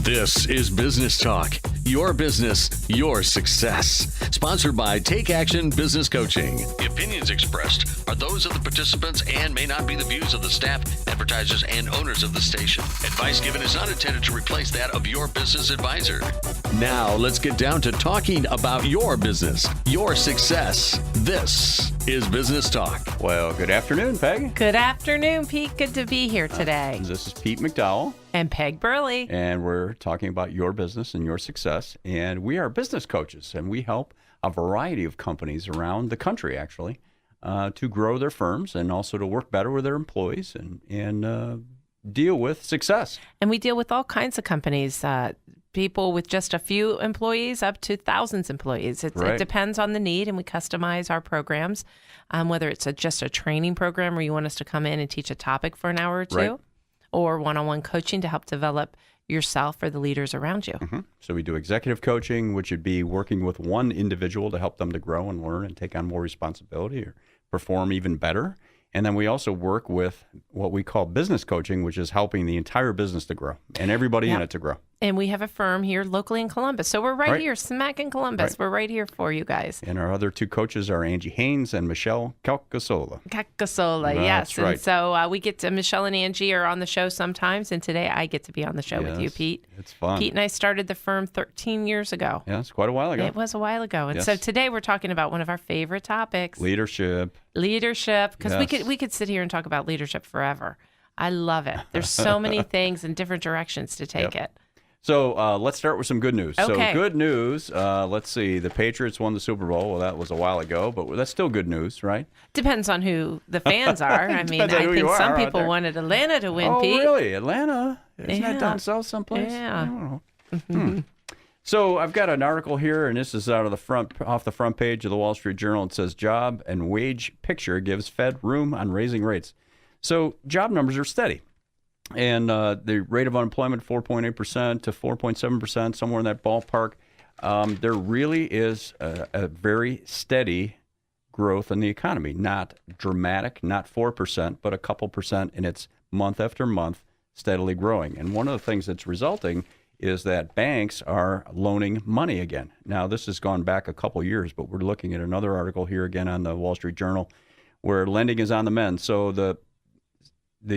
This is Business Talk, your business, your success. Sponsored by Take Action Business Coaching. The opinions expressed are those of the participants and may not be the views of the staff, advertisers, and owners of the station. Advice given is not intended to replace that of your business advisor. Now, let's get down to talking about your business, your success. This is Business Talk. Well, good afternoon, Peg. Good afternoon, Pete. Good to be here today. This is Pete McDowell. And Peg Burley. And we're talking about your business and your success. And we are business coaches, and we help a variety of companies around the country, actually, to grow their firms and also to work better with their employees and deal with success. And we deal with all kinds of companies, people with just a few employees up to thousands of employees. It depends on the need, and we customize our programs, whether it's just a training program where you want us to come in and teach a topic for an hour or two. Right. Or one-on-one coaching to help develop yourself or the leaders around you. Mm-hmm. So we do executive coaching, which would be working with one individual to help them to grow and learn and take on more responsibility or perform even better. And then we also work with what we call business coaching, which is helping the entire business to grow and everybody in it to grow. And we have a firm here locally in Columbus. So we're right here, smack in Columbus. Right. We're right here for you guys. And our other two coaches are Angie Haynes and Michelle Calcasola. Yes. Right. And so we get to, Michelle and Angie are on the show sometimes. And today I get to be on the show with you, Pete. It's fun. Pete and I started the firm 13 years ago. Yeah, it's quite a while ago. It was a while ago. And so today we're talking about one of our favorite topics. Leadership. Because we could sit here and talk about leadership forever. I love it. There's so many things and different directions to take it. So let's start with some good news. Okay. So good news, let's see, the Patriots won the Super Bowl. Well, that was a while ago, but that's still good news, right? Depends on who the fans are. I mean, I think some people wanted Atlanta to win, Pete. Oh, really? Atlanta? Isn't that down south someplace? Yeah. I don't know. So I've got an article here, and this is off the front page of the Wall Street Journal. It says, job and wage picture gives Fed room on raising rates. So job numbers are steady. And the rate of unemployment, 4.8% to 4.7%, somewhere in that ballpark. There really is a very steady growth in the economy. Not dramatic, not 4%, but a couple percent, and it's month after month steadily growing. And one of the things that's resulting is that banks are loaning money again. Now, this has gone back a couple years, but we're looking at another article here again on the Wall Street Journal where lending is on the mend. So the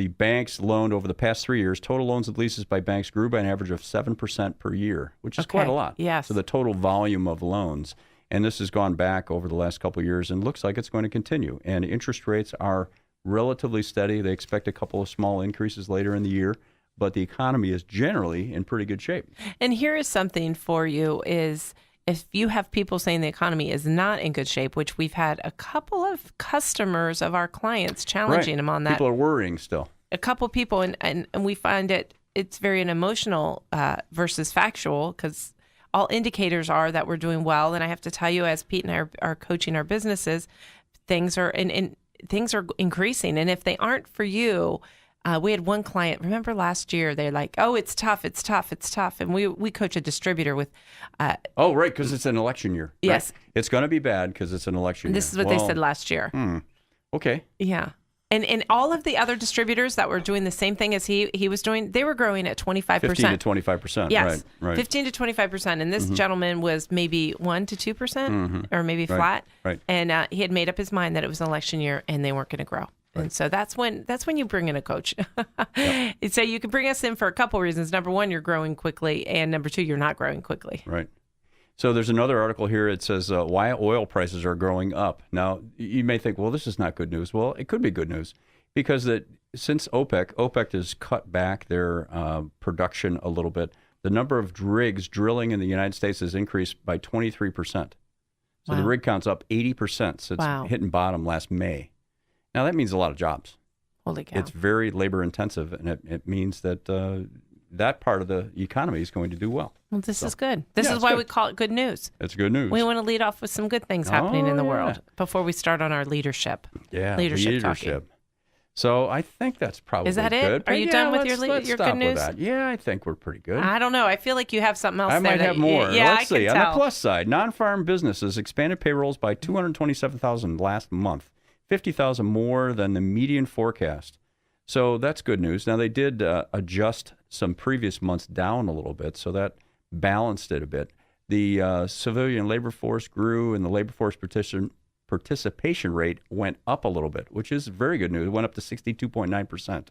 banks loaned over the past 3 years, total loans and leases by banks grew by an average of 7% per year, which is quite a lot. Yes. So the total volume of loans. And this has gone back over the last couple of years and looks like it's going to continue. And interest rates are relatively steady. They expect a couple of small increases later in the year, but the economy is generally in pretty good shape. And here is something for you is if you have people saying the economy is not in good shape, which we've had a couple of customers of our clients challenging them on that. People are worrying still. A couple people, and we find it's very an emotional versus factual because all indicators are that we're doing well. And I have to tell you, as Pete and I are coaching our businesses, things are things are increasing. And if they aren't for you, we had one client, remember last year, they're like, oh, it's tough. And we coach a distributor with... right, because it's an election year. Yes. Right? It's going to be bad because it's an election year. This is what they said last year. Okay. Yeah. And all of the other distributors that were doing the same thing as he was doing, they were growing at 25%. 15 to 25%. Yes. Right. 15 to 25%. And this gentleman was maybe 1 to 2% or maybe flat. Right. And he had made up his mind that it was an election year and they weren't going to grow. Right. And so that's when you bring in a coach. Yep. So you can bring us in for a couple reasons. Number one, you're growing quickly. And number two, you're not growing quickly. Right. So there's another article here. It says why oil prices are growing up. Now, you may think, well, this is not good news. Well, it could be good news because since OPEC has cut back their production a little bit, the number of rigs drilling in the United States has increased by 23%. So the rig count's up 80% since hitting bottom last May. Now, that means a lot of jobs. Holy cow. It's very labor intensive, and it means that that part of the economy is going to do well. Well, this is good. This is why we call it good news. It's good news. We want to lead off with some good things happening in the world before we start on our leadership. Yeah, leadership. Talking. So I think that's probably Is that good. Are you done with your let's good stop news? With that. Yeah, I think we're pretty good. I don't know. I feel like you have something else I there. might have more. Yeah, Let's see. I can tell. On the plus side, non-farm businesses expanded payrolls by 227,000 last month, 50,000 more than the median forecast. So that's good news. Now, they did adjust some previous months down a little bit, so that balanced it a bit. The civilian labor force grew, and the labor force participation rate went up a little bit, which is very good news. It went up to 62.9%.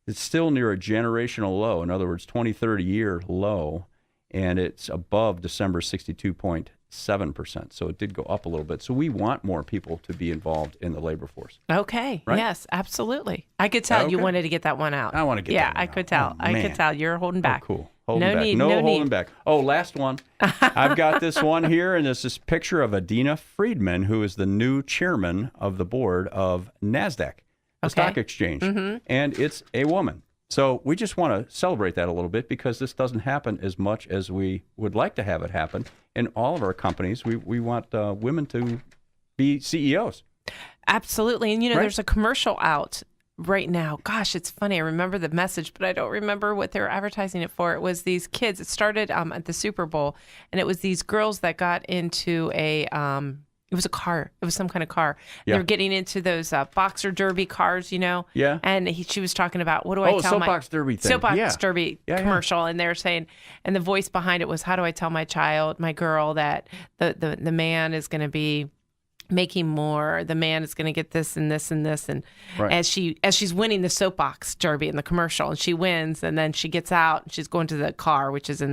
It's still near a generational low, in other words, 20, 30-year low, and it's above December 62.7%. So it did go up a little bit. So we want more people to be involved in the labor force. Okay. Right? Yes, absolutely. I could tell you wanted to get that one out. I want to get that one I out. could tell. Oh, I could tell. You're holding back. Oh, cool. Holding back. Need, no holding need. back. Oh, last one. I've got this one here, and it's this picture of Adina Friedman, who is the new chairman of the board of NASDAQ, the stock exchange. And it's a woman. So we just want to celebrate that a little bit because this doesn't happen as much as we would like to have it happen. In all of our companies, we want women to be CEOs. Absolutely. And, Right? there's a commercial out right now. Gosh, it's funny. I remember the message, but I don't remember what they were advertising it for. It was these kids. It started at the Super Bowl, and it was these girls that got into it was a car. It was some kind of car. Yeah. They were getting into those boxer derby cars, Yeah. And she was talking about, what do I tell my soapbox derby thing. soapbox derby Yeah, commercial, and they were saying, and the voice behind it was, how do I tell my girl that the man is going to be making more, the man is going to get this and this and this, and Right. as she's winning the soapbox derby in the commercial, and she wins, and then she gets out and she's going to the car, which is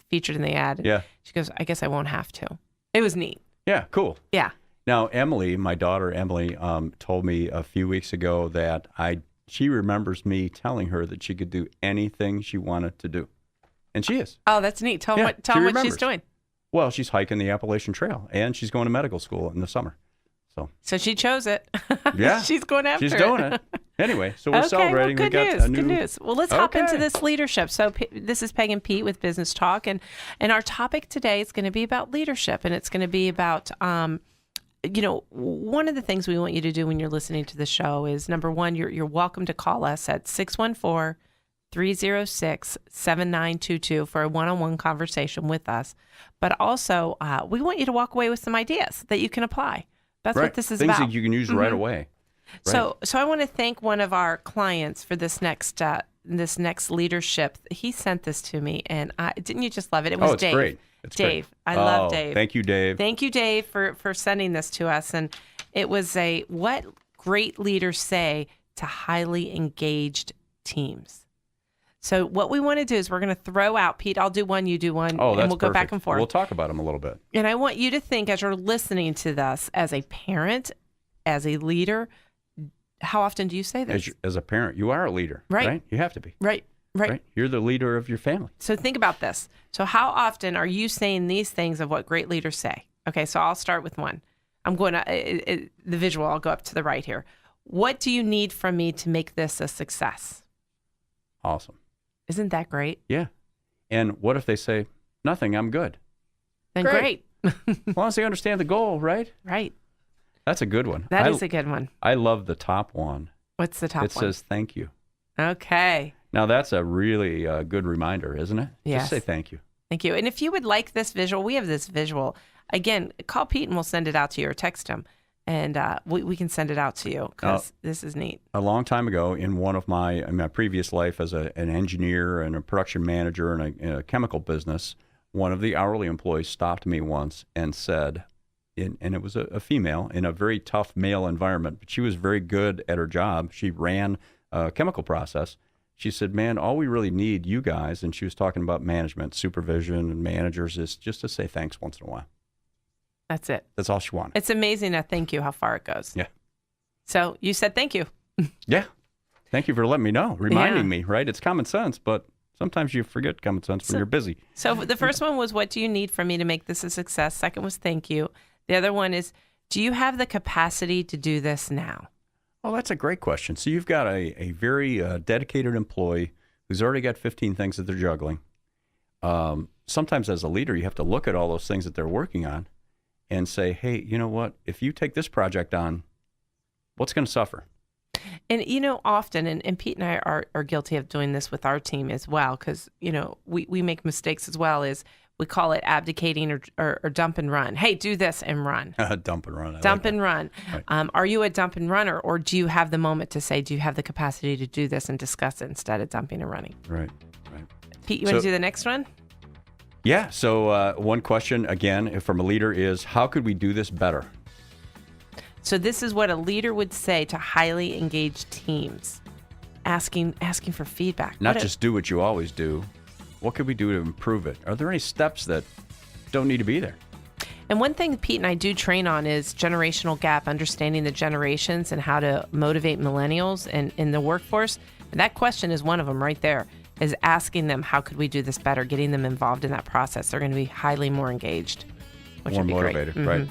featured in the ad. Yeah. She goes, I guess I won't have to. It was neat. Yeah, cool. Yeah. Now, Emily, my daughter Emily, told me a few weeks ago that she remembers me telling her that she could do anything she wanted to do, and she is. Oh, that's neat. Tell them she what remembers. she's doing. Well, she's hiking the Appalachian Trail, and she's going to medical school in the summer. So she chose it. Yeah, she's going after it. She's doing it. Anyway, so we're celebrating. Well, we got news, a new. Good news. Well, let's hop into Okay. this leadership. So this is Peg and Pete with Business Talk, and our topic today is going to be about leadership, and it's going to be about one of the things we want you to do when you're listening to the show is, number one, you're welcome to call us at 614-306-7922 for a one-on-one conversation with us. But also, we want you to walk away with some ideas that you can apply. That's Right. what this is Things about. that you can use right away. Right. So I want to thank one of our clients for this next leadership. He sent this to me, and didn't you just love it? It was it's Dave. great. It's Dave. Great. I love Dave. Thank you, Dave. Thank you, Dave, for sending this to us. And it was what great leaders say to highly engaged teams. So what we want to do is we're going to throw out, Pete, I'll do one, you do one, Oh, that's and we'll go back perfect. and forth. We'll talk about them a little bit. And I want you to think, as you're listening to this, as a parent, as a leader, how often do you say this? As a parent, you are a leader, Right. You have to be. Right. You're the leader of your family. So think about this. So how often are you saying these things of what great leaders say? Okay, so I'll start with one. I'm going to, the visual, I'll go up to the right here. What do you need from me to make this a success? Awesome. Isn't that great? Yeah. And what if they say, nothing, I'm good? Then Great. great. As long as they understand the goal, right? Right. That's a good one. That is a good one. I love the top one. What's the top It one? says, thank you. Okay. Now, that's a really good reminder, isn't it? Yes. Just say thank you. Thank you. And if you would like this visual, we have this visual. Again, call Pete and we'll send it out to you, or text him. And we can send it out to you because this is neat. A long time ago, in my previous life as an engineer and a production manager in a chemical business, one of the hourly employees stopped me once and said, and it was a female in a very tough male environment, but she was very good at her job. She ran a chemical process. She said, man, all we really need, you guys, and she was talking about management, supervision, and managers, is just to say thanks once in a while. That's it. That's all she wanted. It's amazing that thank you, how far it goes. Yeah. So you said thank you. Yeah. Thank you for letting me know, reminding me, right? It's common sense, but sometimes you forget common sense when you're busy. So the first one was, what do you need from me to make this a success? Second was, thank you. The other one is, do you have the capacity to do this now? Oh, that's a great question. So you've got a very dedicated employee who's already got 15 things that they're juggling. Sometimes as a leader, you have to look at all those things that they're working on and say, hey, you know what? If you take this project on, what's going to suffer? And, often, and Pete and I are guilty of doing this with our team as well, because, we make mistakes as well, is we call it abdicating or dump and run. Hey, do this and run. Dump and run. Dump and run. Right. Are you a dump and runner, or do you have the moment to say, do you have the capacity to do this and discuss it instead of dumping and running? Right. Pete, you want to So- do the next one? Yeah. So one question, again, from a leader is, how could we do this better? So this is what a leader would say to highly engaged teams, asking for feedback. Not What a- just do what you always do. What could we do to improve it? Are there any steps that don't need to be there? And one thing Pete and I do train on is generational gap, understanding the generations and how to motivate millennials and in the workforce. And that question is one of them right there, is asking them, how could we do this better? Getting them involved in that process. They're going to be highly more engaged, which More would be motivated, great. right?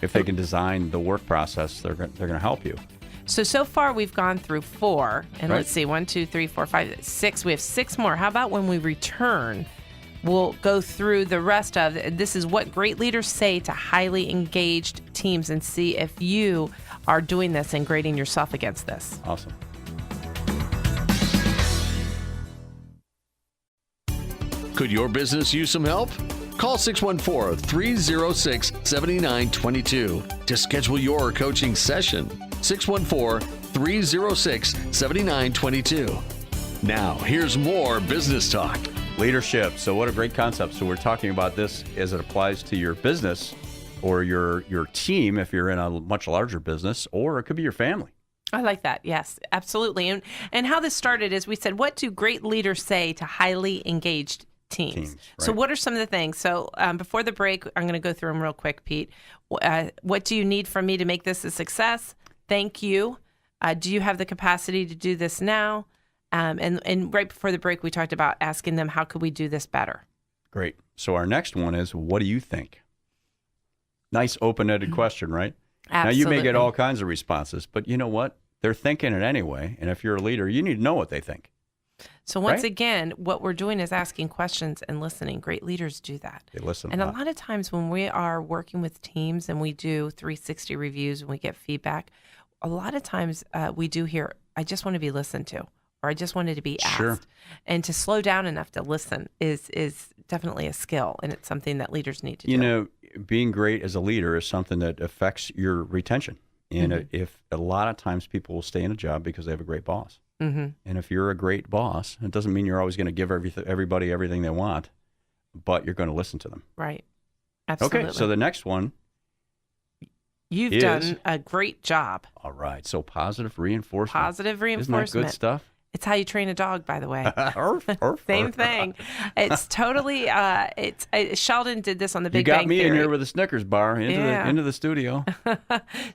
If they can design the work process, they're going to help you. So far we've gone through 4, and Right. let's see, 1, 2, 3, 4, 5, 6. We have 6 more. How about when we return, we'll go through the rest of it. This is what great leaders say to highly engaged teams, and see if you are doing this and grading yourself against this. Awesome. Could your business use some help? Call 614-306-7922 to schedule your coaching session. 614-306-7922. Now, here's more business talk. Leadership. So what a great concept. So we're talking about this as it applies to your business or your team if you're in a much larger business, or it could be your family. I like that. Yes, absolutely. And how this started is we said, what do great leaders say to highly engaged teams? So right. what are some of the things? So before the break, I'm going to go through them real quick, Pete. What do you need from me to make this a success? Thank you. Do you have the capacity to do this now? And right before the break, we talked about asking them, how could we do this better? Great. So our next one is, what do you think? Nice open-ended question, right? Absolutely. Now, you may get all kinds of responses, but you know what? They're thinking it anyway. And if you're a leader, you need to know what they think. So once Right? again, what we're doing is asking questions and listening. Great leaders do that. They listen And a a lot. lot of times when we are working with teams and we do 360 reviews and we get feedback, a lot of times we do hear, I just want to be listened to, or I just wanted to be asked. Sure. And to slow down enough to listen is definitely a skill, and it's something that leaders need to do. You know, being great as a leader is something that affects your retention. And if a lot of times people will stay in a job because they have a great boss. Mm-hmm. And if you're a great boss, it doesn't mean you're always going to give everybody everything they want, but you're going to listen to them. Right. Absolutely. Okay, so the next one. You've is- done a great job. All right, so positive reinforcement. Positive Isn't that reinforcement. good stuff? It's how you train a dog, by the way. Arf, arf, Same arf. thing. It's totally. Sheldon did this on the You Big got Bang me Theory. in here with a Snickers bar Yeah. into the studio.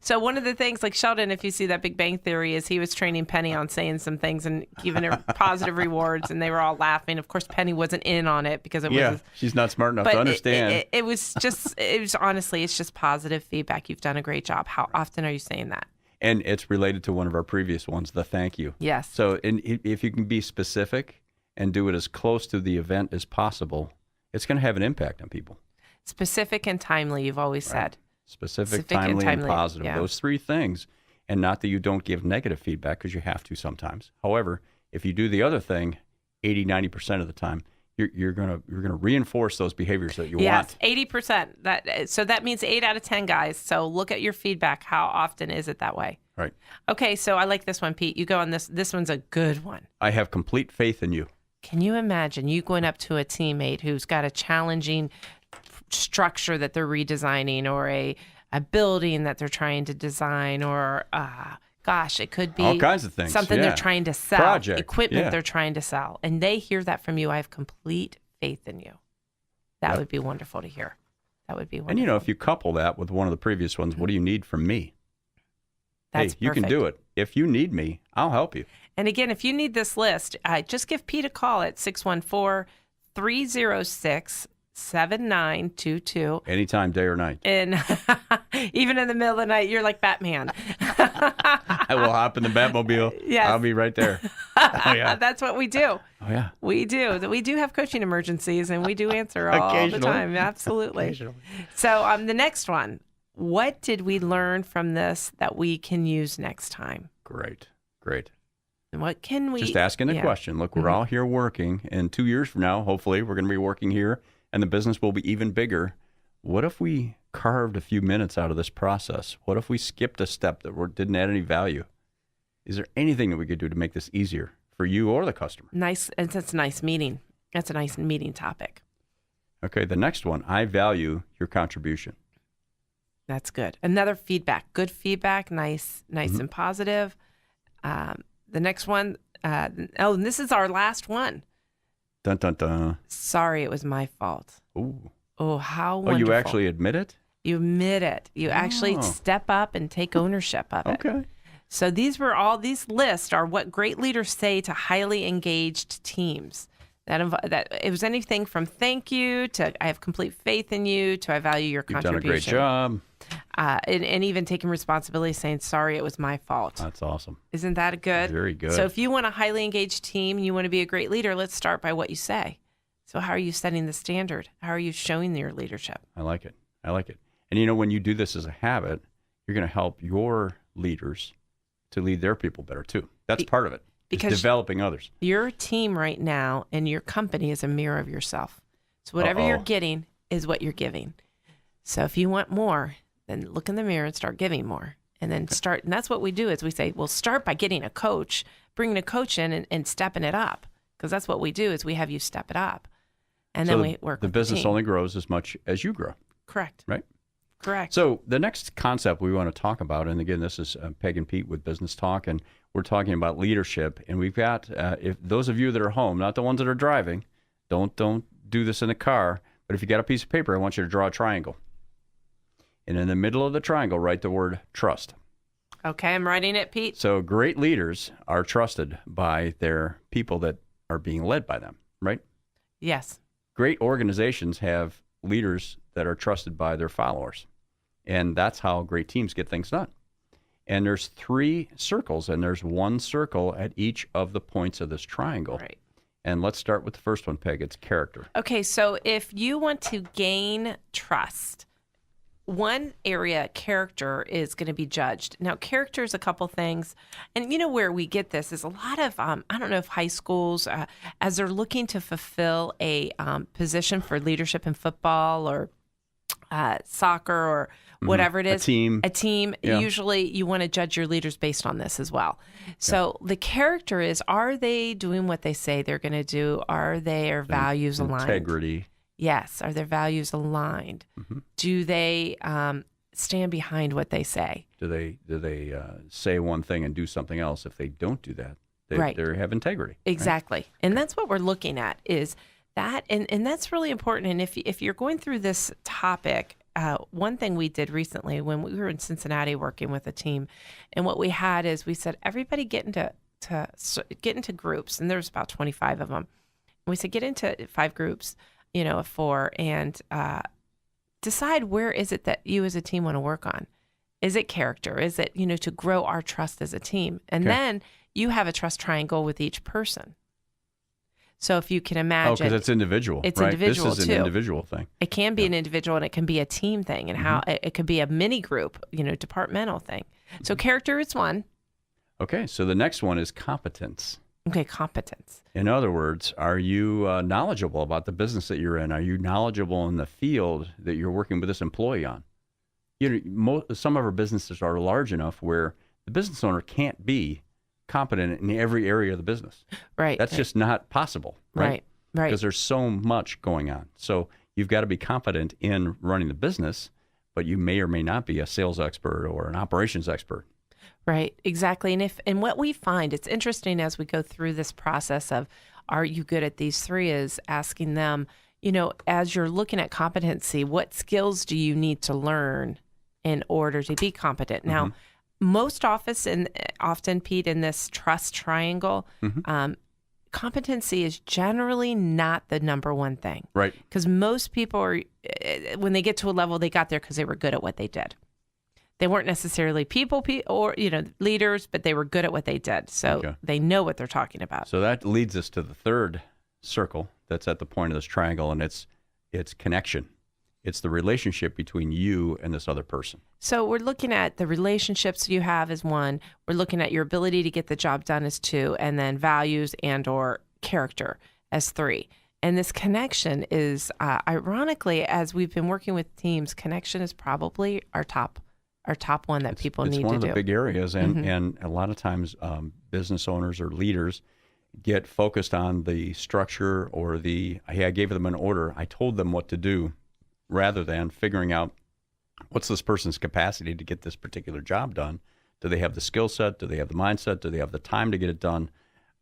So one of the things, like Sheldon, if you see that Big Bang Theory, is he was training Penny on saying some things and giving her positive rewards, and they were all laughing. Of course, Penny wasn't in on it because it Yeah, was. she's not smart enough But to understand. it was just. It was honestly, it's just positive feedback. You've done a great job. How often are you saying that? And it's related to one of our previous ones, the thank you. Yes. So if you can be specific and do it as close to the event as possible, it's going to have an impact on people. Specific and timely. You've always said. Specific, Specific and timely, and timely, positive. yeah. Those three things. And not that you don't give negative feedback, because you have to sometimes. However, if you do the other thing 80, 90% of the time, you're gonna reinforce those behaviors that you Yes, want. 80%. So that means 8 out of 10 guys. So look at your feedback. How often is it that way? Right. Okay, so I like this one, Pete. You go on this. This one's a good one. I have complete faith in you. Can you imagine you going up to a teammate who's got a challenging structure that they're redesigning, or a building that they're trying to design, or gosh, it could be All kinds of things, something yeah. they're trying to sell, Project, equipment yeah. they're trying to sell, and they hear that from you. I have complete faith in you. That Yep. would be wonderful to hear. That would be wonderful. And you know, if you couple that with one of the previous ones, what do you need from me? That's hey, you can perfect. do it. If you need me, I'll help you. And again, if you need this list, just give Pete a call at 614-306-7922. Anytime, day or night. And even in the middle of the night, you're like Batman. I will hop in the Batmobile. Yes. I'll be right there. Oh, yeah. That's what we do. Oh, yeah. We do. We do have coaching emergencies, and we do answer all the Occasionally. time. Absolutely. Occasionally. So the next one, what did we learn from this that we can use next time? Great. Great. And what can we... Just asking a Yeah. question. Look, we're all here working, and 2 years from now, hopefully, we're going to be working here, and the business will be even bigger. What if we carved a few minutes out of this process? What if we skipped a step that didn't add any value? Is there anything that we could do to make this easier for you or the customer. Nice. And that's a nice meeting. That's a nice meeting topic. Okay, the next one, I value your contribution. That's good. Another feedback. Good feedback. Nice and positive. The next one. And this is our last one. Dun, dun, dun. Sorry, it was my fault. Ooh. Oh, how Oh, wonderful. you actually admit it? You admit it. You actually step up and take ownership of it. Okay. So these lists are what great leaders say to highly engaged teams. That it was anything from thank you to I have complete faith in you to I value your You've contribution. done a great job. And even taking responsibility, saying sorry, it was my fault. That's awesome. Isn't that good? Very good. So if you want a highly engaged team, you want to be a great leader, let's start by what you say. So how are you setting the standard? How are you showing your leadership? I like it. And when you do this as a habit, you're going to help your leaders to lead their people better too. That's part of it. Because developing others. Your team right now and your company is a mirror of yourself. So whatever you're getting is what you're giving. So if you want more, then look in the mirror and start giving more. And then start, and that's what we do is we say, well, start by getting a coach, bringing a coach in and stepping it up. Because that's what we do is we have you step it up. And then we work the with business the team. only grows as much as you grow. Correct. Right? Correct. So the next concept we want to talk about, and again, this is Peg and Pete with Business Talk, and we're talking about leadership. And we've got, if those of you that are home, not the ones that are driving, don't do this in the car. But if you got a piece of paper, I want you to draw a triangle. And in the middle of the triangle, write the word trust. Okay, I'm writing it, Pete. So great leaders are trusted by their people that are being led by them, right? Yes. Great organizations have leaders that are trusted by their followers. And that's how great teams get things done. And there's 3 circles, and there's 1 circle at each of the points of this triangle. Right. And let's start with the first one, Peg. It's character. Okay, so if you want to gain trust, one area, character, is going to be judged. Now, character is a couple things. And where we get this is a lot of, I don't know if high schools, as they're looking to fulfill a position for leadership in football or soccer or whatever it is. A team. Yeah. Usually you want to judge your leaders based on this as well. So the character is, are they doing what they say they're going to do? Are their values aligned? Integrity. Yes. Are their values aligned? Mm-hmm. Do they stand behind what they say? Do they say one thing and do something else? If they don't do that, they have integrity. Exactly. Right? And that's what we're looking at is that, and that's really important. And if you're going through this topic, one thing we did recently when we were in Cincinnati working with a team, and what we had is we said, everybody get into groups, and there's about 25 of them. And we said, get into 5 groups, of 4, and decide where is it that you as a team want to work on. Is it character? Is it, to grow our trust as a team? And then you have a trust triangle with each person. So if you can imagine. Oh, because it's individual. It's right? individual, This is an individual thing. It can be an individual and it can be a team thing, and how it could be a mini group, departmental thing. So character is one. Okay, so the next one is competence. Okay, competence. In other words, are you knowledgeable about the business that you're in? Are you knowledgeable in the field that you're working with this employee on? Some of our businesses are large enough where the business owner can't be competent in every area of the business. Right. That's just not possible. Right. Because there's so much going on. So you've got to be competent in running the business, but you may or may not be a sales expert or an operations expert. Right, exactly. And what we find, it's interesting as we go through this process of, are you good at these 3, is asking them, as you're looking at competency, what skills do you need to learn in order to be competent? Now, most often, Pete, in this trust triangle, competency is generally not the number one thing. Right. Because most people are, when they get to a level, they got there because they were good at what they did. They weren't necessarily people or, leaders, but they were good at what they did. So they know what they're talking about. So that leads us to the third circle that's at the point of this triangle, and it's connection. It's the relationship between you and this other person. So we're looking at the relationships you have as 1. We're looking at your ability to get the job done as 2, and then values and or character as 3. And this connection is, ironically, as we've been working with teams, connection is probably our top one that people need to do. It's one of the big areas, and a lot of times business owners or leaders get focused on the structure or hey, I gave them an order, I told them what to do, rather than figuring out what's this person's capacity to get this particular job done. Do they have the skill set? Do they have the mindset? Do they have the time to get it done?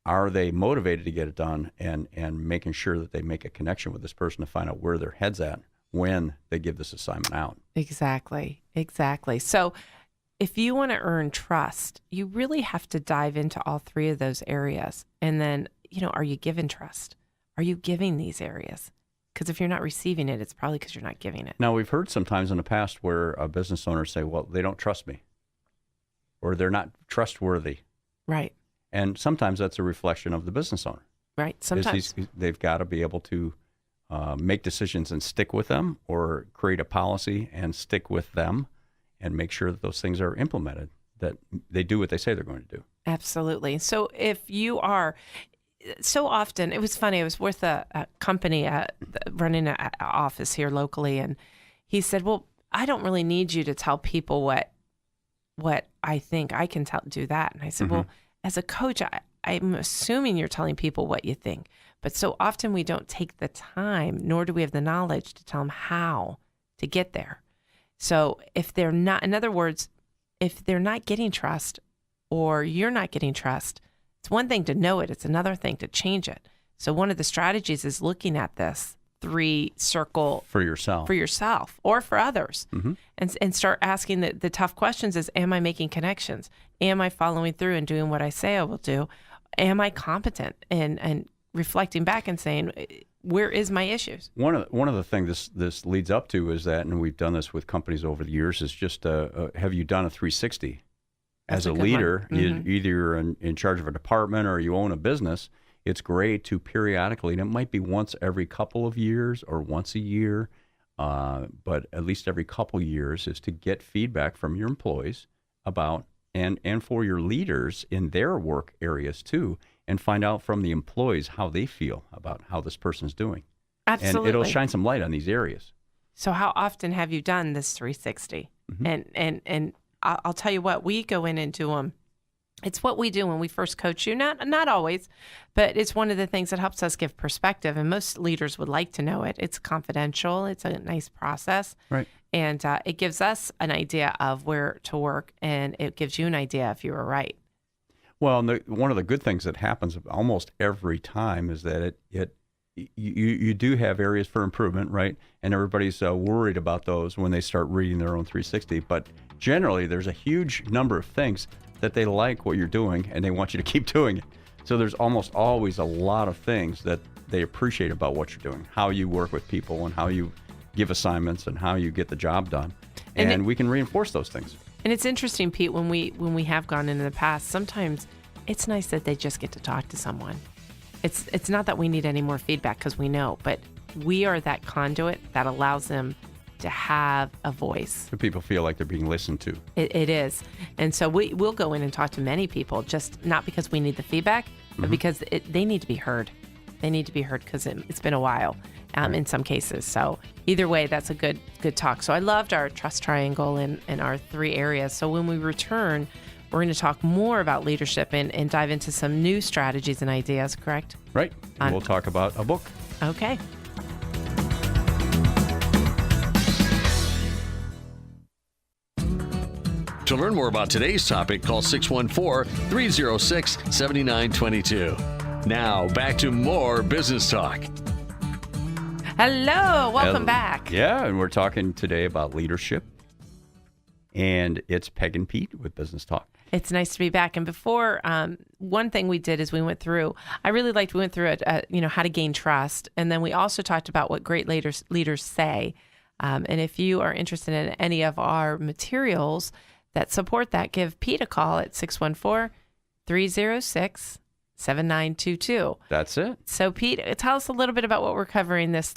Are they motivated to get it done? And making sure that they make a connection with this person to find out where their head's at when they give this assignment out. Exactly. So if you want to earn trust, you really have to dive into all three of those areas. And then, are you given trust? Are you giving these areas? Because if you're not receiving it, it's probably because you're not giving it. Now, we've heard sometimes in the past where a business owners say, well, they don't trust me, or they're not trustworthy. Right. And sometimes that's a reflection of the business owner. Right. Sometimes they've got to be able to make decisions and stick with them, or create a policy and stick with them, and make sure that those things are implemented, that they do what they say they're going to do. Absolutely. So if you are, so often, it was funny, I was with a company running an office here locally, and he said, well, I don't really need you to tell people what I think. I can do that. And I said, well, as a coach, I'm assuming you're telling people what you think. But so often we don't take the time, nor do we have the knowledge to tell them how to get there. So if they're not, in other words, if they're not getting trust, or you're not getting trust, it's one thing to know it. It's another thing to change it. So one of the strategies is looking at this 3-circle for yourself or for others, and start asking the tough questions is, am I making connections? Am I following through and doing what I say I will do? Am I competent? And reflecting back and saying, where is my issues? One of the things this leads up to is that, and we've done this with companies over the years, is just have you done a 360? As a leader, either you're in charge of a department or you own a business, it's great to periodically, and it might be once every couple of years or once a year, but at least every couple years, is to get feedback from your employees about, and for your leaders in their work areas too, and find out from the employees how they feel about how this person's doing. Absolutely. And it'll shine some light on these areas. So how often have you done this 360? And I'll tell you what, we go in and do them. It's what we do when we first coach you. Not always, but it's one of the things that helps us give perspective. And most leaders would like to know it. It's confidential. It's a nice process. Right. And it gives us an idea of where to work, and it gives you an idea if you were right. Well, and one of the good things that happens almost every time is that you do have areas for improvement, right? And everybody's worried about those when they start reading their own 360. But generally, there's a huge number of things that they like what you're doing, and they want you to keep doing it. So there's almost always a lot of things that they appreciate about what you're doing, how you work with people, and how you give assignments, and how you get the job done. And we can reinforce those things. And it's interesting, Pete, when we have gone into the past, sometimes it's nice that they just get to talk to someone. It's not that we need any more feedback, because we know, but we are that conduit that allows them to have a voice. So people feel like they're being listened to. It is. And so we'll go in and talk to many people, just not because we need the feedback, but because they need to be heard. They need to be heard because it's been a while in some cases. So either way, that's a good talk. So I loved our trust triangle and our 3 areas. So when we return, we're going to talk more about leadership and dive into some new strategies and ideas, correct? Right. And we'll talk about a book. Okay. To learn more about today's topic, call 614-306-7922. Now, back to more business talk. Hello. Welcome back. Yeah, and we're talking today about leadership. And it's Peg and Pete with Business Talk. It's nice to be back. And before, one thing we did is we went through how to gain trust. And then we also talked about what great leaders say. And if you are interested in any of our materials that support that, give Pete a call at 614-306-7922. That's it. So, Pete, tell us a little bit about what we're covering this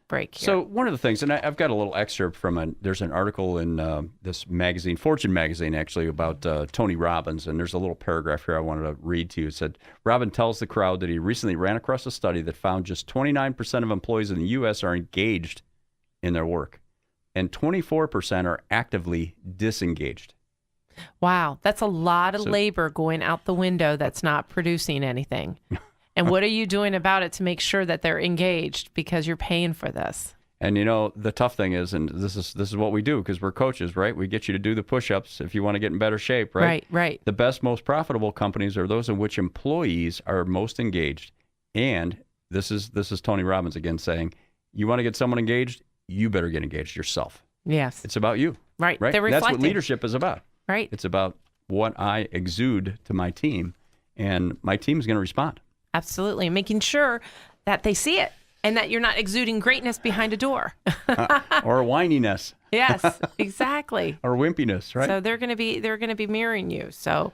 break here. So one of the things, and I've got a little excerpt from there's an article in this magazine, Fortune magazine, actually, about Tony Robbins, and there's a little paragraph here I wanted to read to you. It said, Robbins tells the crowd that he recently ran across a study that found just 29% of employees in the U.S. are engaged in their work, and 24% are actively disengaged. Wow, that's a lot of labor going out the window that's not producing anything. And what are you doing about it to make sure that they're engaged because you're paying for this? And the tough thing is, and this is what we do because we're coaches, right? We get you to do the push-ups if you want to get in better shape, right? Right. The best, most profitable companies are those in which employees are most engaged. And this is Tony Robbins again saying, you want to get someone engaged, you better get engaged yourself. Yes. It's about you. Right. Right. They're That's reflecting. what leadership is about. Right. It's about what I exude to my team, and my team is going to respond. Absolutely. Making sure that they see it and that you're not exuding greatness behind a door. Or whininess. Yes, exactly. Or wimpiness, right? So they're going to be mirroring you. So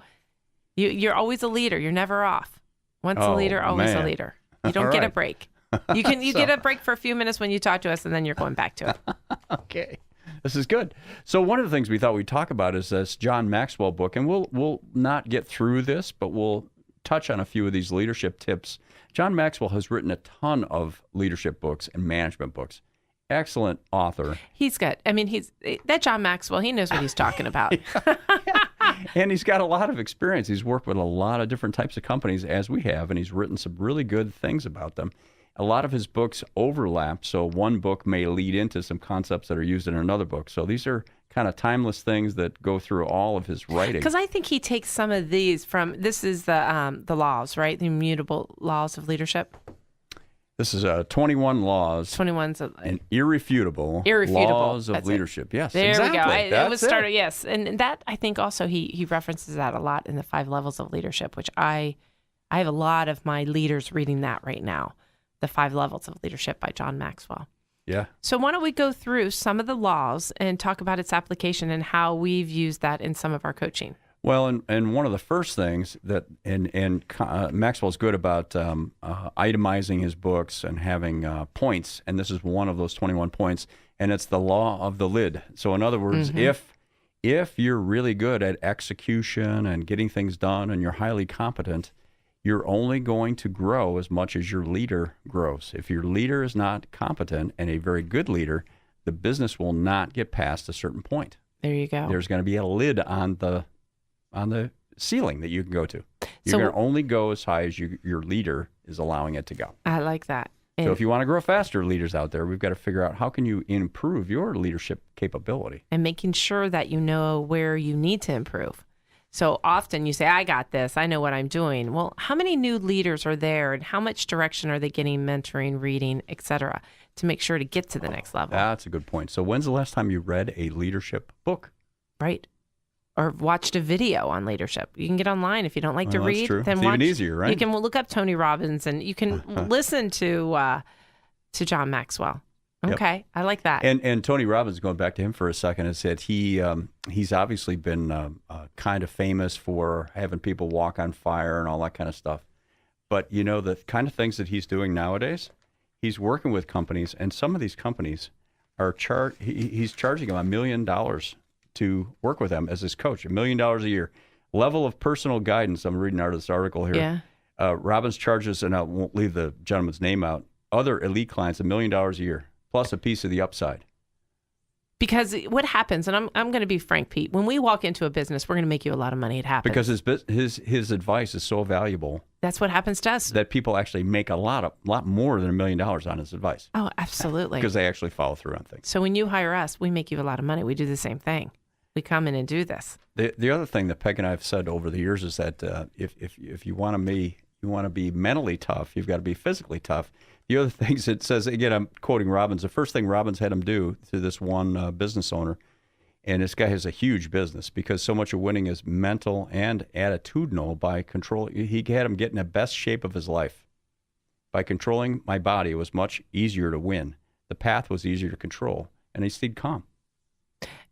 you're always a leader. You're never off. Once a leader, always a leader. You don't get a break. You get a break for a few minutes when you talk to us, and then you're going back to it. Okay. This is good. So one of the things we thought we'd talk about is this John Maxwell book, and we'll not get through this, but we'll touch on a few of these leadership tips. John Maxwell has written a ton of leadership books and management books. Excellent author. He's good. I mean, that John Maxwell, he knows what he's talking about. And he's got a lot of experience. He's worked with a lot of different types of companies, as we have, and he's written some really good things about them. A lot of his books overlap, so one book may lead into some concepts that are used in another book. So these are kind of timeless things that go through all of his writing. Because I think he takes some of these from, this is the laws, right? The immutable laws of leadership. This is 21 laws. 21's and irrefutable laws of leadership. Yes, there exactly. we go. That's it was started. Yes, and that I think also he references that a lot in the 5 levels of leadership, which I have a lot of my leaders reading that right now. The 5 levels of leadership by John Maxwell. Yeah. So why don't we go through some of the laws and talk about its application and how we've used that in some of our coaching? Well, and one of the first things that, and Maxwell's good about itemizing his books and having points, and this is one of those 21 points, and it's the law of the lid. So in other words, if you're really good at execution and getting things done and you're highly competent, you're only going to grow as much as your leader grows. If your leader is not competent and a very good leader, the business will not get past a certain point. There you go. There's going to be a lid on the ceiling that you can go to. You're going to only go as high as your leader is allowing it to go. I like that. So if you want to grow faster, leaders out there, we've got to figure out how can you improve your leadership capability. And making sure that you know where you need to improve. So often you say, I got this, I know what I'm doing. Well, how many new leaders are there and how much direction are they getting, mentoring, reading, et cetera, to make sure to get to the next level? That's a good point. So when's the last time you read a leadership book? Right. Or watched a video on leadership. You can get online if you don't like to read. That's true. Then it's even easier, right? You can look up Tony Robbins and you can listen to John Maxwell. Okay, yep. I like that. And Tony Robbins, going back to him for a second, has said he's obviously been kind of famous for having people walk on fire and all that kind of stuff. But the kind of things that he's doing nowadays, he's working with companies, and some of these companies are he's charging them $1 million to work with them as his coach, $1 million a year. Level of personal guidance. I'm reading out of this article here. Yeah. Robbins charges, and I won't leave the gentleman's name out, other elite clients $1 million a year. Plus a piece of the upside. Because what happens, and I'm going to be frank, Pete, when we walk into a business, we're going to make you a lot of money. It happens. Because his advice is so valuable. That's what happens to us. That people actually make a lot more than $1 million on his advice. Oh, absolutely. Because they actually follow through on things. So when you hire us, we make you a lot of money. We do the same thing. We come in and do this. The other thing that Peg and I have said over the years is that if you want to be mentally tough, you've got to be physically tough. The other things it says, again, I'm quoting Robbins, the first thing Robbins had him do to this one business owner, and this guy has a huge business because so much of winning is mental and attitudinal by control. He had him get in the best shape of his life. By controlling my body, it was much easier to win. The path was easier to control, and he stayed calm.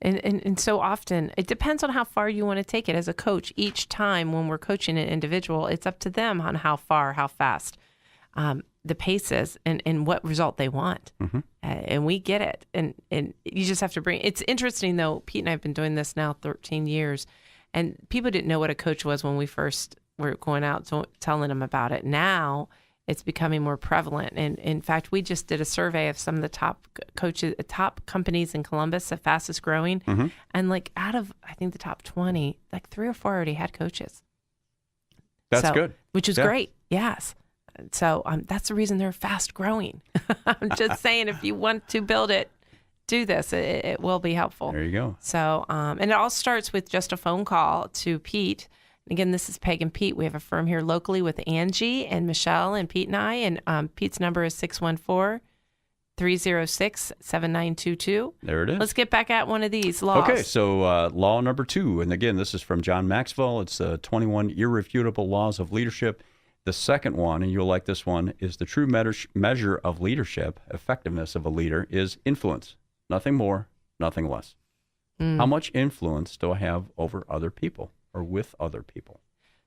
And so often, it depends on how far you want to take it. As a coach, each time when we're coaching an individual, it's up to them on how far, how fast. The pace is and what result they want. Mm-hmm. And we get it. And you just have to it's interesting though, Pete and I have been doing this now 13 years and people didn't know what a coach was when we first were going out telling them about it. Now it's becoming more prevalent. And in fact, we just did a survey of some of the top coaches, top companies in Columbus, the fastest growing. And like out of, I think the top 20, like 3 or 4 already had coaches. That's good. Which is great. Yes. So that's the reason they're fast growing. I'm just saying, if you want to build it, do this. It will be helpful. There you go. So, and it all starts with just a phone call to Pete. And again, this is Peg and Pete. We have a firm here locally with Angie and Michelle and Pete and I. And Pete's number is 614-306-7922. There it is. Let's get back at one of these laws. Okay, so law number 2. And again, this is from John Maxwell. It's 21 irrefutable laws of leadership. The second one, and you'll like this one, is the true measure of leadership, effectiveness of a leader, is influence. Nothing more, nothing less. How much influence do I have over other people or with other people?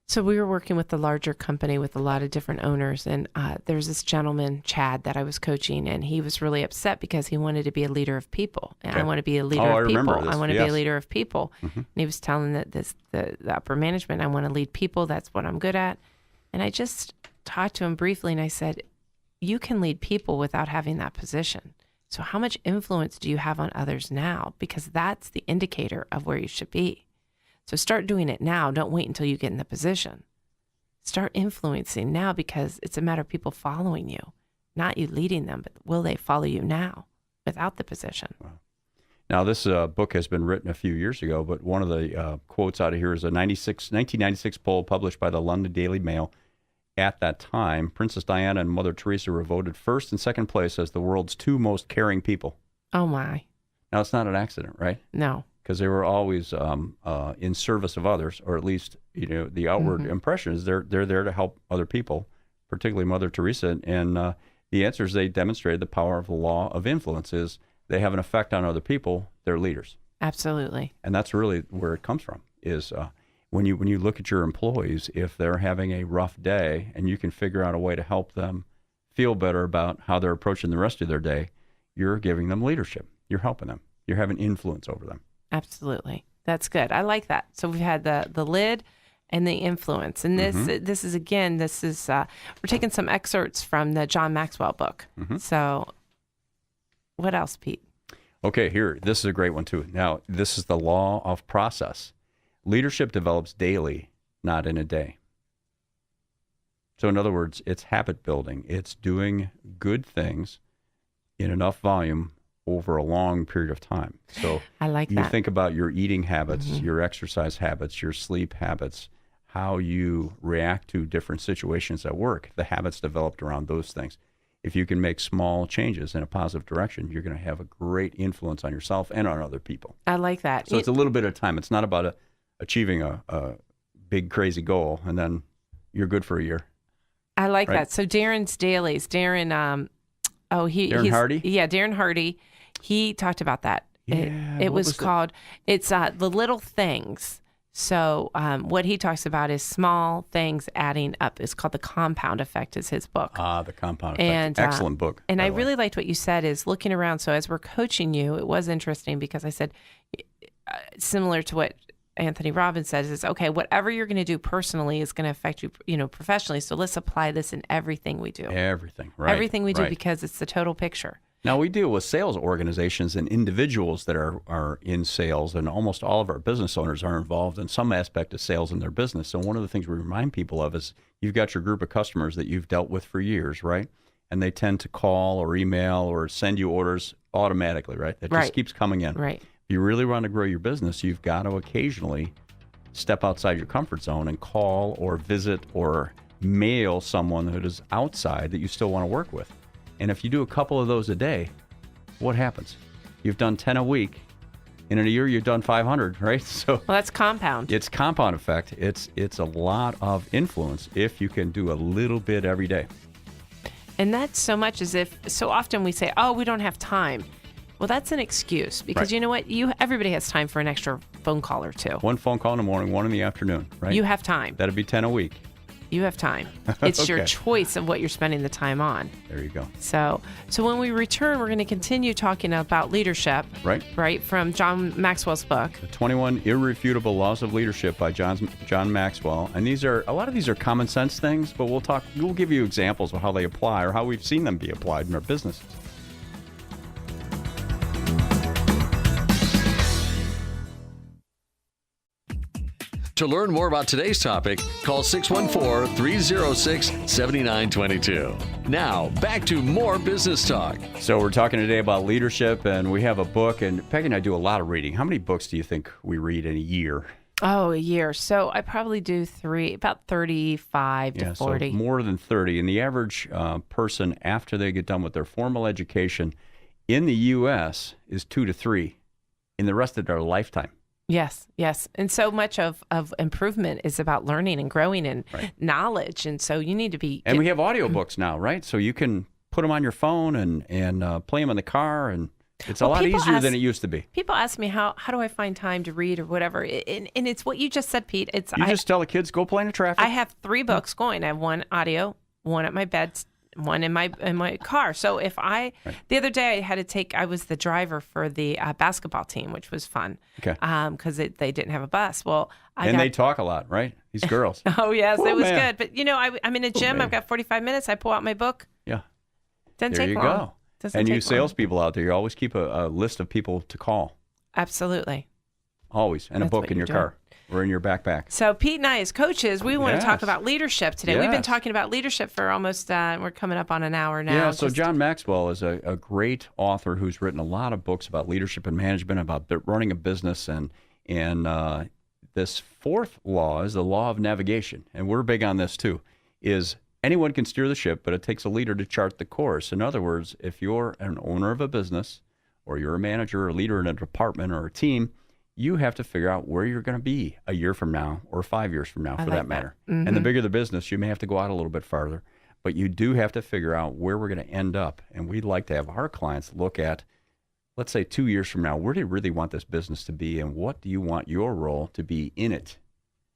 So we were working with a larger company with a lot of different owners, and there's this gentleman, Chad, that I was coaching, and he was really upset because he wanted to be a leader of people. And I want to be a leader of people. I want to be a leader of people. And he was telling that the upper management, I want to lead people. That's what I'm good at. And I just talked to him briefly, and I said, you can lead people without having that position. So how much influence do you have on others now? Because that's the indicator of where you should be. So start doing it now. Don't wait until you get in the position. Start influencing now, because it's a matter of people following you, not you leading them, but will they follow you now without the position? Wow. Now, this book has been written a few years ago, but one of the quotes out of here is a 1996 poll published by the London Daily Mail. At that time, Princess Diana and Mother Teresa were voted first and second place as the world's 2 most caring people. Oh, my. Now, it's not an accident, right? No. Because they were always in service of others, or at least, the outward impression is they're there to help other people, particularly Mother Teresa. And the answer is they demonstrated the power of the law of influence is they have an effect on other people, they're leaders. Absolutely. And that's really where it comes from, is when you look at your employees, if they're having a rough day and you can figure out a way to help them feel better about how they're approaching the rest of their day, you're giving them leadership. You're helping them. You're having influence over them. Absolutely. That's good. I like that. So we've had the lid and the influence. And this is we're taking some excerpts from the John Maxwell book. So what else, Pete? Okay, here. This is a great one, too. Now, this is the law of process. Leadership develops daily, not in a day. So in other words, it's habit building. It's doing good things in enough volume over a long period of time. So I like you that. think about your eating habits, your exercise habits, your sleep habits, how you react to different situations at work. The habits developed around those things. If you can make small changes in a positive direction, you're going to have a great influence on yourself and on other people. I like that. So it's a little bit of time. It's not about achieving a big, crazy goal, and then you're good for a year. I like that. So Darren's dailies, Darren Hardy? Yeah, Darren Hardy. He talked about that. Yeah, it was called, it's The Little Things. So what he talks about is small things adding up. It's called The Compound Effect is his book. The Compound Effect. And, excellent book. And I really liked what you said is looking around. So as we're coaching you, it was interesting because I said, similar to what Anthony Robbins says, is, okay, whatever you're going to do personally is going to affect you, professionally. So let's apply this in everything we do. Everything, right. Everything we do, because it's the total picture. Now, we deal with sales organizations and individuals that are in sales, and almost all of our business owners are involved in some aspect of sales in their business. So one of the things we remind people of is you've got your group of customers that you've dealt with for years, right? And they tend to call or email or send you orders automatically, right? That just keeps coming in. Right. If you really want to grow your business, you've got to occasionally step outside your comfort zone and call or visit or mail someone that is outside that you still want to work with. And if you do a couple of those a day, what happens? You've done 10 a week. In a year, you've done 500, right? So well, that's compound. It's compound effect. It's a lot of influence if you can do a little bit every day. And that's so much as if so often we say, oh, we don't have time. Well, that's an excuse because you know what? Everybody has time for an extra phone call or two. One phone call in the morning, one in the afternoon, right? You have time. That'd be 10 a week. You have time. It's your Okay. choice of what you're spending the time on. There you go. So when we return, we're going to continue talking about leadership, Right. from John Maxwell's book. The 21 Irrefutable Laws of Leadership by John Maxwell. And a lot of these are common sense things, but we'll give you examples of how they apply or how we've seen them be applied in our businesses. To learn more about today's topic, call 614-306-7922. Now, back to more business talk. So we're talking today about leadership, and we have a book, and Peggy and I do a lot of reading. How many books do you think we read in a year? Oh, a year. So I probably do about 35 to 40. So more than 30. And the average person, after they get done with their formal education in the U.S., is 2 to 3 in the rest of their lifetime. Yes. And so much of improvement is about learning and growing and knowledge. And so you need to be... And we have audiobooks now, right? So you can put them on your phone and play them in the car, and it's a lot easier than it used to be. People ask me, how do I find time to read or whatever? And it's what you just said, Pete. You just tell the kids, go play in the traffic. I have 3 books going. I have one audio, one at my bed, one in my car. So if the other day I was the driver for the basketball team, which was fun. Okay. Because they didn't have a bus. Well, they talk a lot, right? These girls. Oh yes, it was man. good. But I'm in a gym. I've got 45 minutes. I pull out my book. Yeah. Doesn't there take you long. go. Doesn't and take you salespeople out there, you always keep a list of people to call. Absolutely. Always. And That's a book what in you're your car or in your backpack. So Pete and I, as coaches, we want to talk Yes. about leadership today. We've been Yes. talking about leadership for almost, we're coming up on an hour now. Yeah, so John Maxwell is a great author who's written a lot of books about leadership and management, about running a business. And this 4th law is the law of navigation. And we're big on this too, is anyone can steer the ship, but it takes a leader to chart the course. In other words, if you're an owner of a business or you're a manager or a leader in a department or a team, you have to figure out where you're going to be a year from now or 5 years from now, for that matter. Mm-hmm. And the bigger the business, you may have to go out a little bit farther, but you do have to figure out where we're going to end up. And we'd like to have our clients look at, let's say 2 years from now, where do you really want this business to be, and what do you want your role to be in it?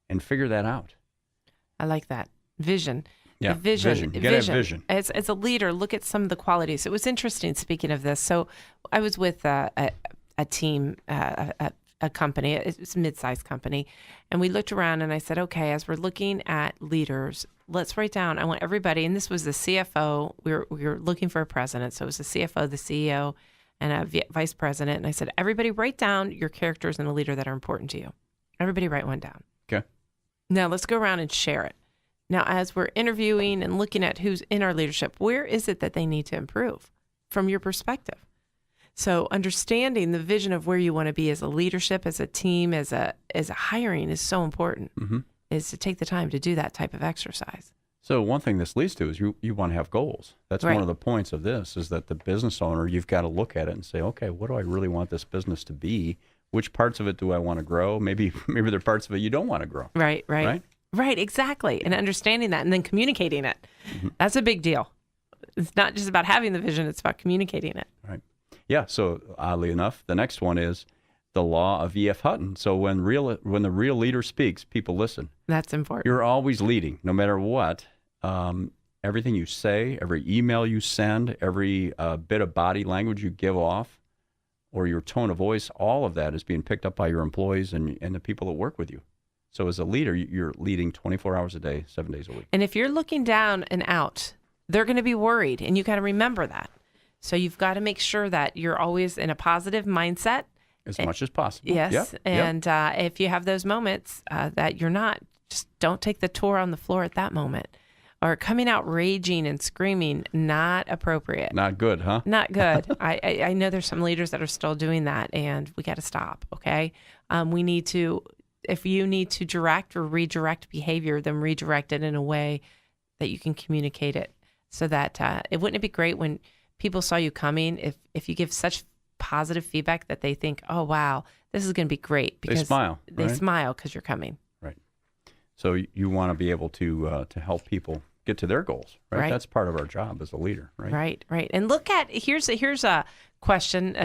And figure that out. I like that. Vision. Yeah, vision. You gotta have vision. As a leader, look at some of the qualities. It was interesting, speaking of this. So I was with a team, a company, it's a mid-sized company, and we looked around and I said, okay, as we're looking at leaders, let's write down, I want everybody, and this was the CFO, we were looking for a president, so it was the CFO, the CEO, and a vice president, and I said, everybody write down your characters and a leader that are important to you. Everybody write one down. Okay. Now let's go around and share it. Now, as we're interviewing and looking at who's in our leadership, where is it that they need to improve from your perspective? So understanding the vision of where you want to be as a leadership, as a team, as a hiring is so important, is to take the time to do that type of exercise. So one thing this leads to is you want to have goals. That's Right. one of the points of this, is that the business owner, you've got to look at it and say, okay, what do I really want this business to be? Which parts of it do I want to grow? Maybe there are parts of it you don't want to grow. Right, exactly. And understanding that and then communicating it. That's a big deal. It's not just about having the vision, it's about communicating it. Right. Yeah, so oddly enough, the next one is the law of E.F. Hutton. So when the real leader speaks, people listen. That's important. You're always leading, no matter what. Everything you say, every email you send, every bit of body language you give off, or your tone of voice, all of that is being picked up by your employees and the people that work with you. So as a leader, you're leading 24 hours a day, 7 days a week. And if you're looking down and out, they're going to be worried, and you got to remember that. So you've got to make sure that you're always in a positive mindset. As much as possible. Yes. Yep. And if you have those moments that you're not, just don't take the tour on the floor at that moment. Or coming out raging and screaming, not appropriate. Not good, huh? Not good. I know there's some leaders that are still doing that, and we got to stop, okay? We need to, if you need to direct or redirect behavior, then redirect it in a way that you can communicate it, so that wouldn't it be great when people saw you coming, if you give such positive feedback that they think, oh, wow, this is going to be great. Because they smile. They right? smile because you're coming. Right. So you want to be able to help people get to their goals, right? Right. That's part of our job as a leader, right? Right. And look at, here's a question,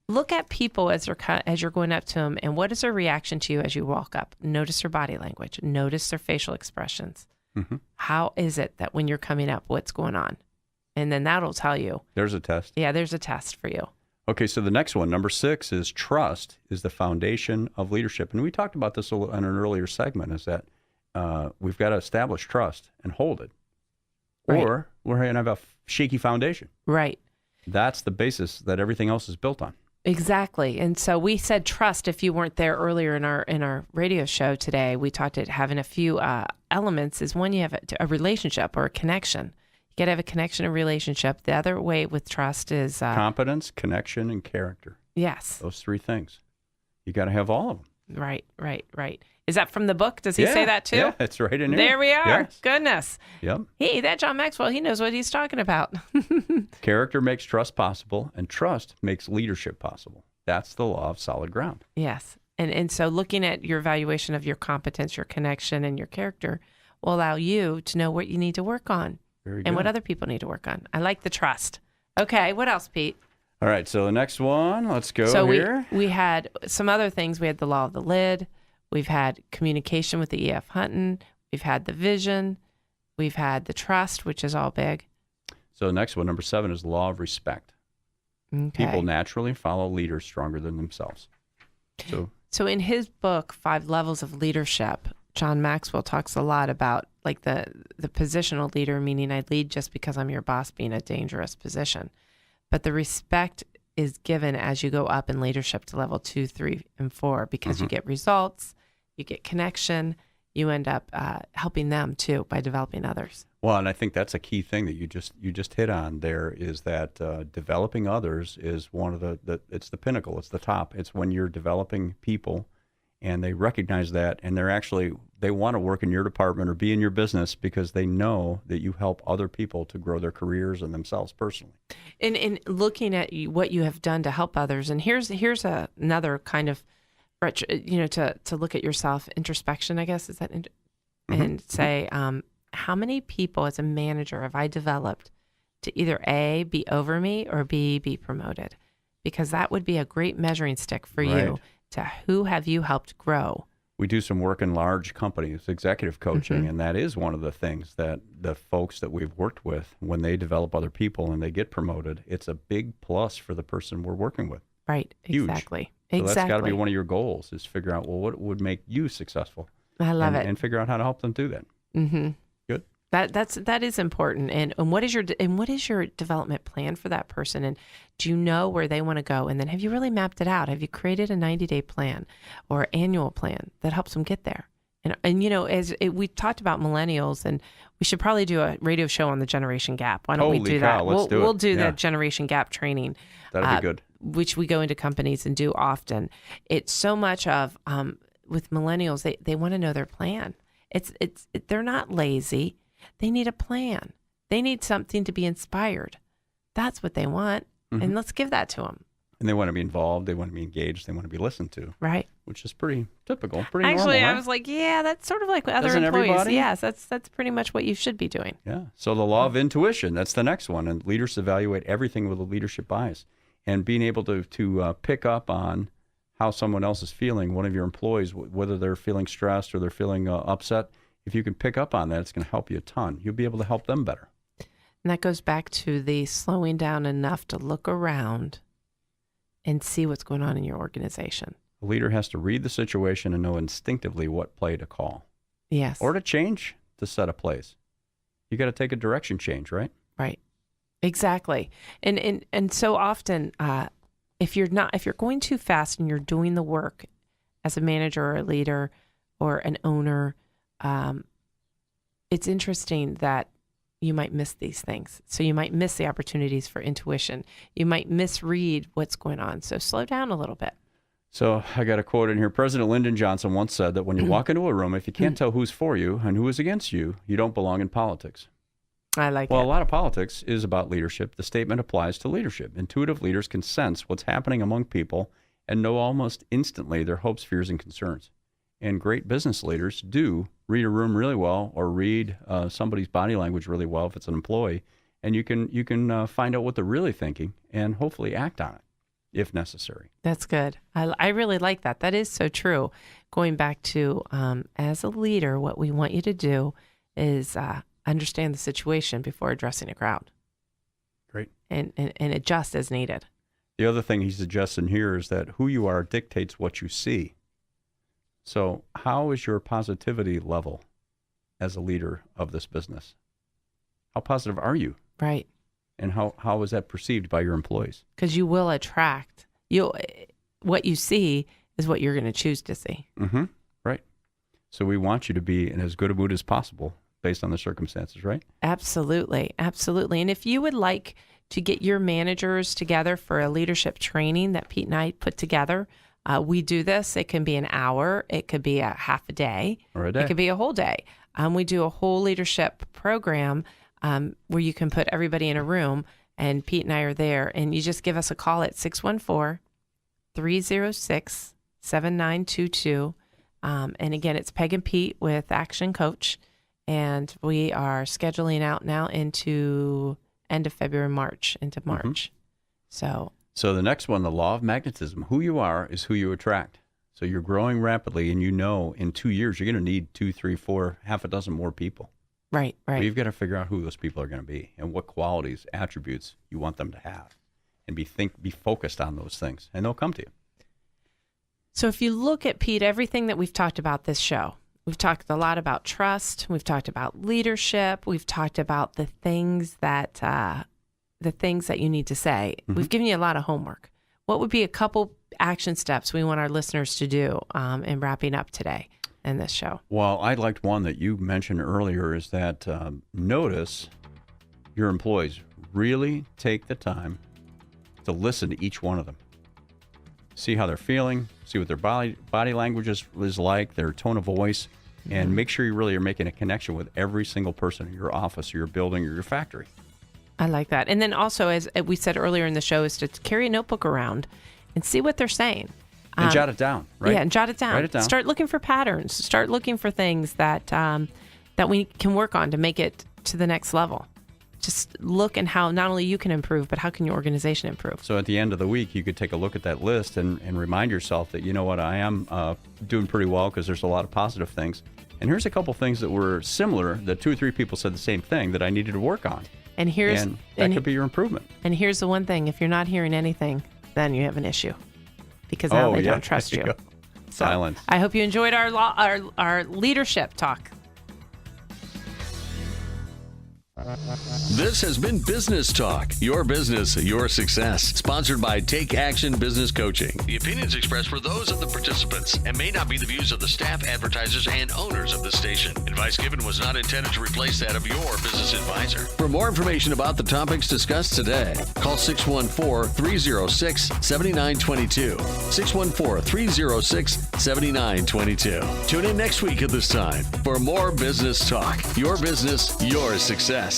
look at people as you're going up to them, and what is their reaction to you as you walk up? Notice their body language. Notice their facial expressions. How is it that when you're coming up, what's going on? And then that'll tell you. There's a test. Yeah, there's a test for you. Okay, so the next one, number 6, is trust is the foundation of leadership. And we talked about this in an earlier segment, is that we've got to establish trust and hold it. Right. Or we're going to have a shaky foundation. Right. That's the basis that everything else is built on. Exactly. And so we said trust. If you weren't there earlier in our radio show today, we talked about having a few elements. Is one, you have a relationship or a connection. You got to have a connection and relationship. The other way with trust is competence, connection, and character. Yes. Those 3 things. You got to have all of them. Right. Is that from the book? Does he say that too? Yeah, it's right in here. There we are. Yes. Goodness. Yep. That John Maxwell, he knows what he's talking about. Character makes trust possible, and trust makes leadership possible. That's the law of solid ground. Yes. And so looking at your evaluation of your competence, your connection, and your character will allow you to know what you need to work on and what other people need to work on. I like the trust. Okay, what else, Pete? All right, so the next one, let's go here. So we had some other things. We had the law of the lid. We've had communication with the E.F. Hutton. We've had the vision. We've had the trust, which is all big. So the next one, number 7, is the law of respect. Okay. People naturally follow leaders stronger than themselves. So in his book, 5 Levels of Leadership, John Maxwell talks a lot about like the positional leader, meaning I lead just because I'm your boss, being a dangerous position. But the respect is given as you go up in leadership to level 2, 3, and 4, because you get results, you get connection, you end up helping them too by developing others. Well, and I think that's a key thing that you just hit on there, is that developing others is one of it's the pinnacle, it's the top. It's when you're developing people and they recognize that, and they want to work in your department or be in your business because they know that you help other people to grow their careers and themselves personally. In looking at what you have done to help others, and here's another kind of, to look at yourself, introspection, I guess, is that, and say, how many people as a manager have I developed to either A, be over me, or B, be promoted? Because that would be a great measuring stick for you to who have you helped grow. We do some work in large companies, executive coaching, and that is one of the things that the folks that we've worked with, when they develop other people and they get promoted, it's a big plus for the person we're working with. Right, Huge. Exactly. So that's got to be one of your goals, is figure out, well, what would make you successful? I love it. And figure out how to help them do that. Mm-hmm. Good. That is important. And what is your development plan for that person? And do you know where they want to go? And then have you really mapped it out? Have you created a 90-day plan or annual plan that helps them get there? And we talked about millennials, and we should probably do a radio show on the generation gap. Why don't we do that? We'll do the generation gap training. That'd be good. Which we go into companies and do often. It's so much of with millennials, they want to know their plan. They're not lazy. They need a plan. They need something to be inspired. That's what they want. And let's give that to them. And they want to be involved. They want to be engaged. They want to be listened to. Right. Which is pretty typical, pretty Actually, normal. I was like, yeah, that's sort of like other Doesn't employees. everybody? Yes, that's pretty much what you should be doing. Yeah. So the law of intuition, that's the next one. And leaders evaluate everything with a leadership bias. And being able to pick up on how someone else is feeling, one of your employees, whether they're feeling stressed or they're feeling upset, if you can pick up on that, it's going to help you a ton. You'll be able to help them better. And that goes back to the slowing down enough to look around and see what's going on in your organization. A leader has to read the situation and know instinctively what play to call. Yes. Or to change the set of plays. You got to take a direction change, right? Right. Exactly. And so often, if you're going too fast and you're doing the work as a manager or a leader or an owner, it's interesting that you might miss these things. So you might miss the opportunities for intuition. You might misread what's going on. So slow down a little bit. So I got a quote in here. President Lyndon Johnson once said that when you walk into a room, if you can't tell who's for you and who is against you, you don't belong in politics. I like Well, it. a lot of politics is about leadership. The statement applies to leadership. Intuitive leaders can sense what's happening among people and know almost instantly their hopes, fears, and concerns. And great business leaders do read a room really well, or read somebody's body language really well if it's an employee, and you can find out what they're really thinking and hopefully act on it if necessary. That's good. I really like that. That is so true. Going back to, as a leader, what we want you to do is understand the situation before addressing a crowd. Great. And adjust as needed. The other thing he's suggesting here is that who you are dictates what you see. So how is your positivity level as a leader of this business? How positive are you? Right. And how is that perceived by your employees? Because you will attract. What you see is what you're going to choose to see. Mm-hmm. Right. So we want you to be in as good a mood as possible based on the circumstances, right? Absolutely. Absolutely. And if you would like to get your managers together for a leadership training that Pete and I put together, we do this. It can be an hour. It could be a half a day. Or a day. It could be a whole day. We do a whole leadership program where you can put everybody in a room, and Pete and I are there. And you just give us a call at 614-306-7922. And again, it's Peg and Pete with Action Coach. And we are scheduling out now into end of February, March, into March. So the next one, the law of magnetism. Who you are is who you attract. So you're growing rapidly, and in 2 years, you're going to need 2, 3, 4, half a dozen more people. Right. But you've got to figure out who those people are going to be and what qualities, attributes you want them to have, and be focused on those things, and they'll come to you. So if you look at, Pete, everything that we've talked about this show, we've talked a lot about trust. We've talked about leadership. We've talked about the things that you need to say. Mm-hmm. We've given you a lot of homework. What would be a couple action steps we want our listeners to do in wrapping up today in this show? Well, I liked one that you mentioned earlier, is that notice your employees. Really take the time to listen to each one of them. See how they're feeling, see what their body language is like, their tone of voice, and make sure you really are making a connection with every single person in your office or your building or your factory. I like that. And then also, as we said earlier in the show, is to carry a notebook around and see what they're saying. And jot it down, right? Yeah, and jot it down. Write it down. Start looking for patterns. Start looking for things that we can work on to make it to the next level. Just look and how not only you can improve, but how can your organization improve? So at the end of the week, you could take a look at that list and remind yourself that, you know what, I am doing pretty well because there's a lot of positive things. And here's a couple things that were similar, that 2 or 3 people said the same thing that I needed to work on. And that could be your improvement. And here's the one thing: if you're not hearing anything, then you have an issue, because now they don't trust you. Silence. I hope you enjoyed our leadership talk. This has been Business Talk, your business, your success. Sponsored by Take Action Business Coaching. The opinions expressed were those of the participants and may not be the views of the staff, advertisers, and owners of the station. Advice given was not intended to replace that of your business advisor. For more information about the topics discussed today, call 614-306-7922. 614-306-7922. Tune in next week at this time for more Business Talk, your business, your success.